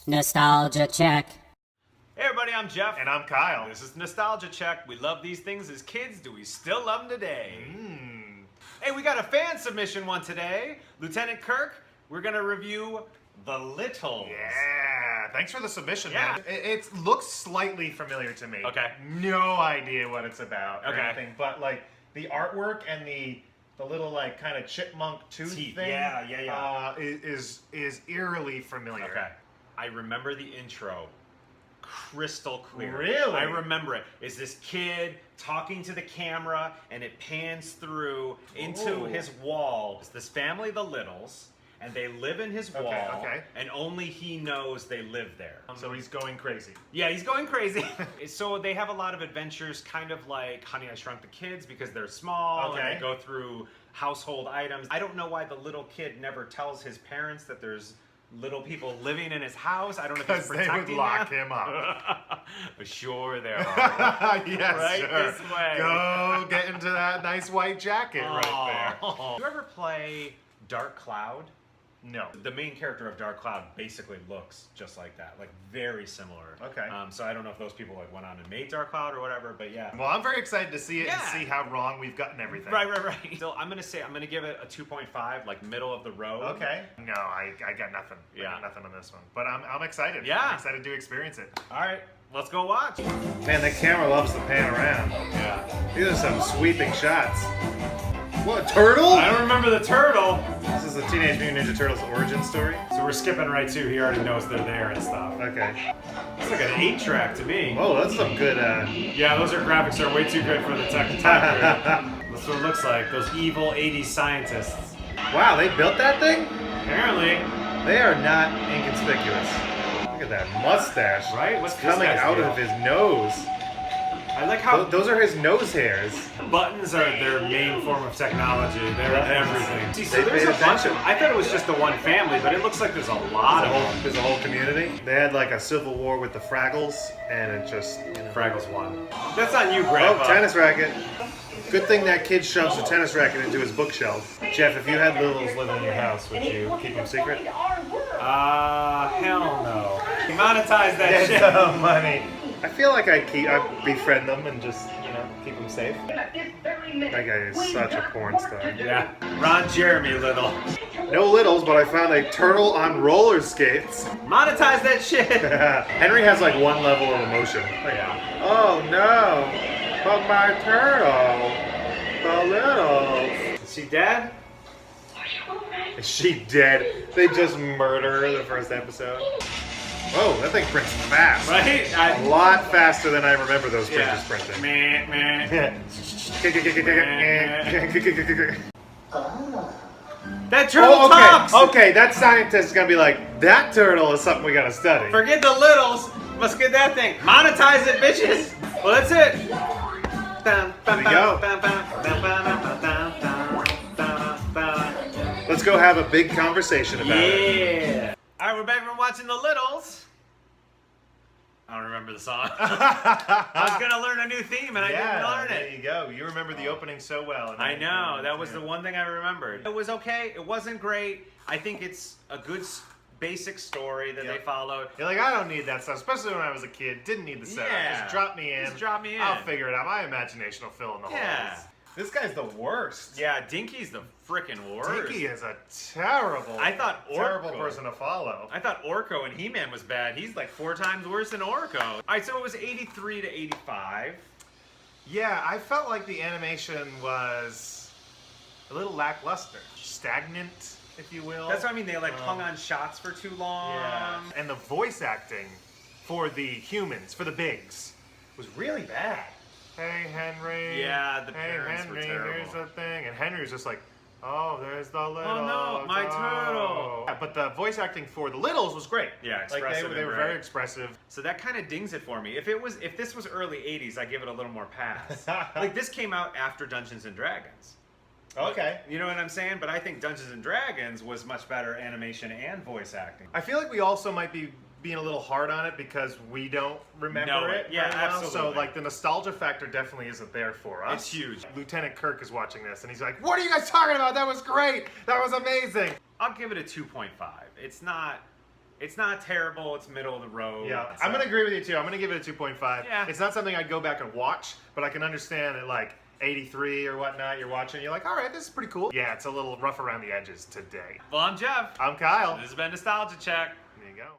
Nostalgia check. Hey everybody, I'm Jeff. And I'm Kyle. This is Nostalgia Check. We love these things as kids. Do we still love them today? Hey, we got a fan submission one today. Lieutenant Kirk, we're going to review The Littles. Yeah, thanks for the submission, Yeah. man. It looks slightly familiar to me. Okay. No idea what it's about or Okay. anything, but like the artwork and the little like kind of chipmunk tooth Teeth, thing yeah. is eerily familiar. Okay. I remember the intro. Crystal clear. Really? I remember it. It's this kid talking to the camera and it pans through into Ooh. his wall. It's this family, the Littles, and they live in his wall, okay. and only he knows they live there. So he's going crazy. Yeah, he's going crazy. So they have a lot of adventures, kind of like Honey, I Shrunk the Kids, because they're small Okay. and they go through household items. I don't know why the little kid never tells his parents that there's little people living in his house. I don't know if he's Because they protecting would lock them. him up. Sure there are. Yes, Right sure. this way. Go get into that nice white jacket right there. You ever play Dark Cloud? No. The main character of Dark Cloud basically looks just like that, like very similar. Okay. So I don't know if those people like went on and made Dark Cloud or whatever, but yeah. Well, I'm very excited to see it and Yeah. see how wrong we've gotten everything. Right. So I'm gonna give it a 2.5, like middle of the road. Okay. No, I got nothing. Yeah. I got nothing on this one. But I'm excited. Yeah. I'm excited to experience it. All right, let's go watch. Man, the camera loves to pan around. Yeah. These are some sweeping shots. What, turtle? I don't remember the turtle. This is the Teenage Mutant Ninja Turtles origin story. So we're skipping right to. He already knows they're there and stuff. Okay. It's like an 8-track to me. Oh, that's some good, Yeah, those graphics are way too good for the tech. That's what it looks like. Those evil 80s scientists. Wow, they built that thing? Apparently. They are not inconspicuous. Look at that mustache. Right? What's this coming guy's out deal? of his nose. I like how Those are his nose hairs. buttons are their main form of technology. They're everything. See, so They there's paid a bunch attention. of. I thought it was just the one family, but it looks like there's a lot of them. There's a whole community. They had like a civil war with the Fraggles, and it just, you know. Fraggles won. That's on you, Oh, Grandpa. tennis racket. Good thing that kid shoves the tennis racket into his bookshelf. Jeff, if you had Littles living in your house, would you keep them secret? Hell no. Monetize that Get shit. some money. I feel like I'd befriend them and just, you know, keep them safe. That guy is such a porn star. Yeah. Ron Jeremy Little. No Littles, but I found a turtle on roller skates. Monetize that shit. Henry has like one level of emotion. Like, Yeah. oh no, but my turtle, the Littles. Is she dead? Is she dead? They just murder her the first episode. Whoa, that thing prints fast. Right? A lot faster than I remember those printers printing. Meh, meh. That turtle Oh, talks! okay, that scientist is gonna be like, that turtle is something we gotta study. Forget the Littles. Let's get that thing. Monetize it, bitches. Well, that's it. There we go. Let's go have a big conversation about it. Yeah. All right, we're back from watching the Littles. I don't remember the song. I was gonna learn a new theme and I didn't learn there it. you go. You remember the opening so well. I know, that was the one thing I remembered. It was okay, it wasn't great. I think it's a good basic story that they followed. You're like, I don't need that stuff, especially when I was a kid. Didn't need the setup. Yeah. Just drop me in. Just drop me in. I'll figure it out. My imagination will fill in the Yeah. holes. This guy's the worst. Yeah, Dinky's the frickin' worst. Dinky is a terrible, terrible Orko. person to follow. I thought Orko and He-Man was bad. He's like 4 times worse than Orko. All right, so it was 83 to 85. Yeah, I felt like the animation was a little lackluster, stagnant, if you will. That's what I mean. They like hung on shots for too long. Yeah, and the voice acting for the humans, for the bigs, was really bad. Hey, Henry. Yeah, the hey, parents Henry, were terrible. here's the thing. And Henry was just like, oh, there's the Littles. no, my turtle. Yeah, but the voice acting for the Littles was great. Yeah, like expressive they and were great. very expressive. So that kind of dings it for me. If this was early 80s, I give it a little more pass. Like this came out after Dungeons and Dragons. Okay. You know what I'm saying? But I think Dungeons and Dragons was much better animation and voice acting. I feel like we also might be being a little hard on it because we don't remember Know it. it. Yeah, very well. So absolutely. like the nostalgia factor definitely isn't there for us. It's huge. Lieutenant Kirk is watching this and he's like, "What are you guys talking about? That was great. That was amazing." I'll give it a 2.5. It's not terrible. It's middle of the road. Yeah, So- I'm gonna agree with you too. I'm gonna give it a 2.5. Yeah. It's not something I'd go back and watch, but I can understand at like 83 or whatnot. You're watching, you're like, all right, this is pretty cool. Yeah, it's a little rough around the edges today. Well, I'm Jeff. I'm Kyle. This has been Nostalgia Check. There you go.